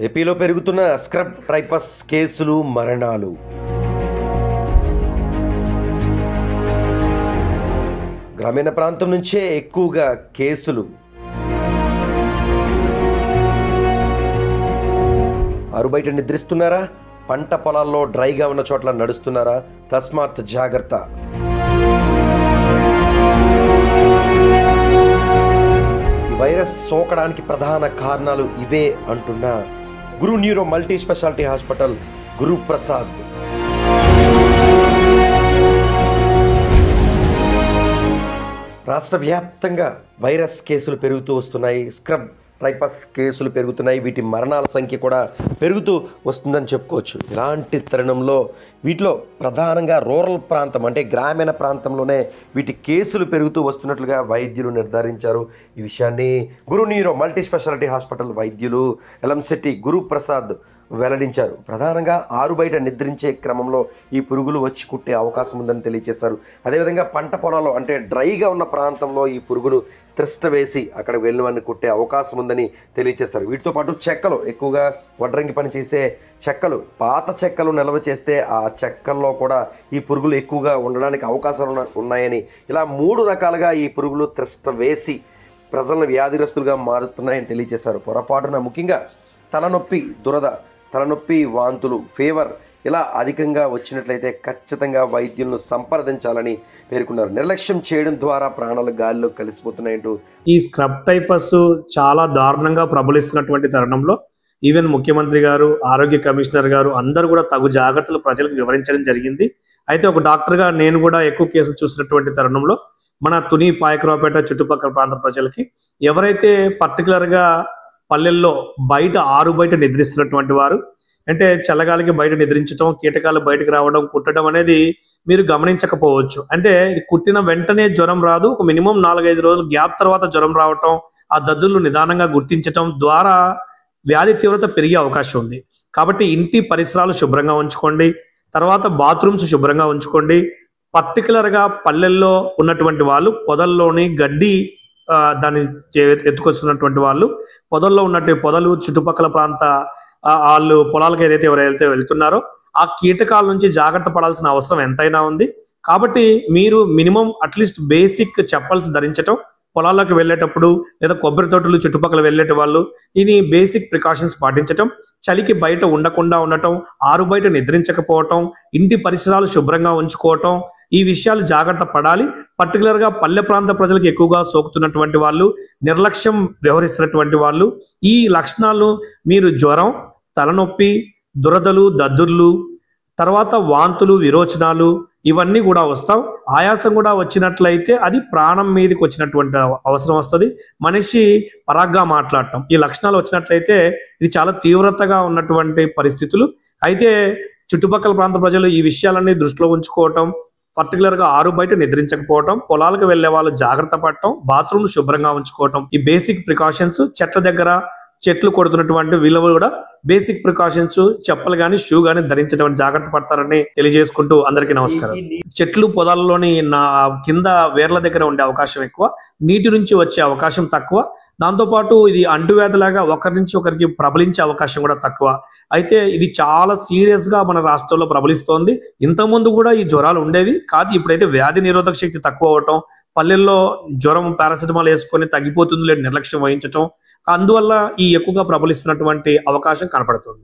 ఏపీలో పెరుగుతున్న scrub typhus కేసులు, మరణాలు. గ్రామీణ ప్రాంతం నుంచే ఎక్కువగా కేసులు. ఆరుబయట నిద్రిస్తున్నారా? పంట పొలాల్లో డ్రైగా ఉన్న చోట్ల నడుస్తున్నారా? తస్మాత్ జాగ్రత్త. ఈ వైరస్ సోకడానికి ప్రధాన కారణాలు ఇవే అంటున్న Guru neuro multi speciality hospital Guruprasad. రాష్ట్ర వ్యాప్తంగా వైరస్ కేసులు పెరుగుతూ వస్తున్నాయి. స్క్రబ్ టైఫస్ కేసులు పెరుగుతున్నాయి. వీటి మరణాల సంఖ్య కూడా పెరుగుతూ వస్తుందని చెప్పుకోవచ్చు. ఇలాంటి తరుణంలో వీటిలో ప్రధానంగా రూరల్ ప్రాంతం అంటే గ్రామీణ ప్రాంతంలోనే వీటి కేసులు పెరుగుతూ వస్తున్నట్లుగా వైద్యులు నిర్ధారించారు. ఈ విషయాన్ని గురు న్యూరో మల్టీ స్పెషాలిటీ హాస్పిటల్ వైద్యులు ఎలంశెట్టి గురుప్రసాద్ వెల్లడించారు. ప్రధానంగా ఆరుబయట నిద్రించే క్రమంలో ఈ పురుగులు వచ్చి కుట్టే అవకాశం ఉందని తెలియజేశారు. అదేవిధంగా పంట పొలాల్లో అంటే డ్రైగా ఉన్న ప్రాంతంలో ఈ పురుగులు త్రిష్ట వేసి అక్కడికి వెళ్ళినవన్నీ కుట్టే అవకాశం ఉందని తెలియజేశారు. వీటితో పాటు చెక్కలు, ఎక్కువగా వడ్రంగి పని చేసే చెక్కలు, పాత చెక్కలు నిల్వ చేస్తే ఆ చెక్కల్లో కూడా ఈ పురుగులు ఎక్కువగా ఉండడానికి అవకాశాలు ఉన్నాయని, ఇలా 3 రకాలుగా ఈ పురుగులు త్రిష్ట వేసి ప్రజలను వ్యాధిగ్రస్తులుగా మారుతున్నాయని తెలియజేశారు. పొరపాటున ముఖ్యంగా తలనొప్పి, దురద, తలనొప్పి, వాంతులు, ఫీవర్ ఇలా అధికంగా వచ్చినట్లయితే ఖచ్చితంగా వైద్యులను సంప్రదించాలని పేర్కొన్నారు. నిర్లక్ష్యం చేయడం ద్వారా ప్రాణాలు గాలిలో కలిసిపోతున్నాయంటూ ఈ స్క్రబ్ టైఫస్ చాలా దారుణంగా ప్రబలిస్తున్నటువంటి తరుణంలో ఈవెన్ ముఖ్యమంత్రి గారు, ఆరోగ్య కమిషనర్ గారు అందరూ కూడా తగు జాగ్రత్తలు ప్రజలకు వివరించడం జరిగింది. అయితే ఒక డాక్టర్గా నేను కూడా ఎక్కువ కేసులు చూసినటువంటి తరుణంలో మన తుని, పాయకరావుపేట చుట్టుపక్కల ప్రాంత ప్రజలకి ఎవరైతే పర్టికులర్గా పల్లెల్లో బయట ఆరుబయట నిద్రిస్తున్నటువంటి వారు అంటే చల్లగాలికి బయట నిద్రించడం, కీటకాలు బయటకు రావడం, కుట్టడం అనేది మీరు గమనించకపోవచ్చు. అంటే ఇది కుట్టిన వెంటనే జ్వరం రాదు, ఒక మినిమం 4-5 రోజులు గ్యాప్ తర్వాత జ్వరం రావటం, ఆ దద్దులు నిదానంగా గుర్తించటం ద్వారా వ్యాధి తీవ్రత పెరిగే అవకాశం ఉంది. కాబట్టి ఇంటి పరిసరాలు శుభ్రంగా ఉంచుకోండి, తర్వాత బాత్రూమ్స్ శుభ్రంగా ఉంచుకోండి. పర్టికులర్గా పల్లెల్లో ఉన్నటువంటి వాళ్ళు పొదల్లోని గడ్డి దాన్ని ఎత్తుకొస్తున్నటువంటి వాళ్ళు పొదల్లో ఉన్నట్టు పొదలు చుట్టుపక్కల ప్రాంత వాళ్ళు పొలాలకు ఎవరైతే వెళ్తున్నారో ఆ కీటకాల నుంచి జాగ్రత్త పడాల్సిన అవసరం ఎంతైనా ఉంది. కాబట్టి మీరు మినిమం అట్లీస్ట్ బేసిక్ చెప్పల్స్ ధరించటం, పొలాల్లోకి వెళ్ళేటప్పుడు లేదా కొబ్బరి తోటలు చుట్టుపక్కల వెళ్ళేట వాళ్ళు ఇది బేసిక్ ప్రికాషన్స్ పాటించటం, చలికి బయట ఉండకుండా ఉండటం, ఆరుబయట నిద్రించకపోవటం, ఇంటి పరిసరాలు శుభ్రంగా ఉంచుకోవటం, ఈ విషయాలు జాగ్రత్త పడాలి. పర్టికులర్గా పల్లె ప్రాంత ప్రజలకు ఎక్కువగా సోకుతున్నటువంటి వాళ్ళు, నిర్లక్ష్యం వ్యవహరిస్తున్నటువంటి వాళ్ళు, ఈ లక్షణాలు మీరు జ్వరం, తలనొప్పి, దురదలు, దద్దుర్లు, తర్వాత వాంతులు, విరోచనాలు ఇవన్నీ కూడా వస్తాం. ఆయాసం కూడా వచ్చినట్లయితే అది ప్రాణం మీదకి వచ్చినటువంటి అవసరం వస్తుంది. మనిషి పరాగ్గా మాట్లాడటం, ఈ లక్షణాలు వచ్చినట్లయితే ఇది చాలా తీవ్రతగా ఉన్నటువంటి పరిస్థితులు. అయితే చుట్టుపక్కల ప్రాంత ప్రజలు ఈ విషయాలన్నీ దృష్టిలో ఉంచుకోవటం, పర్టికులర్గా ఆరుబయట నిద్రించకపోవటం, పొలాలకు వెళ్లే వాళ్ళు జాగ్రత్త పడటం, బాత్రూమ్ శుభ్రంగా ఉంచుకోవటం, ఈ బేసిక్ ప్రికాషన్స్. చెట్ల దగ్గర చెట్లు కొడుతున్నటువంటి వీళ్ళు కూడా బేసిక్ ప్రికాషన్స్, చెప్పలు కానీ షూ కానీ ధరించడం జాగ్రత్త పడతారని తెలియజేసుకుంటూ అందరికీ నమస్కారం. చెట్లు పొలాల్లోని కింద వేర్ల దగ్గర ఉండే అవకాశం ఎక్కువ, నీటి నుంచి వచ్చే అవకాశం తక్కువ. దాంతోపాటు ఇది అంటువ్యాధిలాగా ఒకరి నుంచి ఒకరికి ప్రబలించే అవకాశం కూడా తక్కువ. అయితే ఇది చాలా సీరియస్ గా మన రాష్ట్రంలో ప్రబలిస్తోంది. ఇంతకుముందు కూడా ఈ జ్వరాలు ఉండేవి కాదు, ఇప్పుడైతే వ్యాధి నిరోధక శక్తి తక్కువ అవటం, పల్లెల్లో జ్వరం పారాసిటమాల్ వేసుకొని తగ్గిపోతుంది లేదు నిర్లక్ష్యం వహించటం, అందువల్ల ఈ ఎక్కువగా ప్రబలిస్తున్నటువంటి అవకాశం కనపడుతుంది.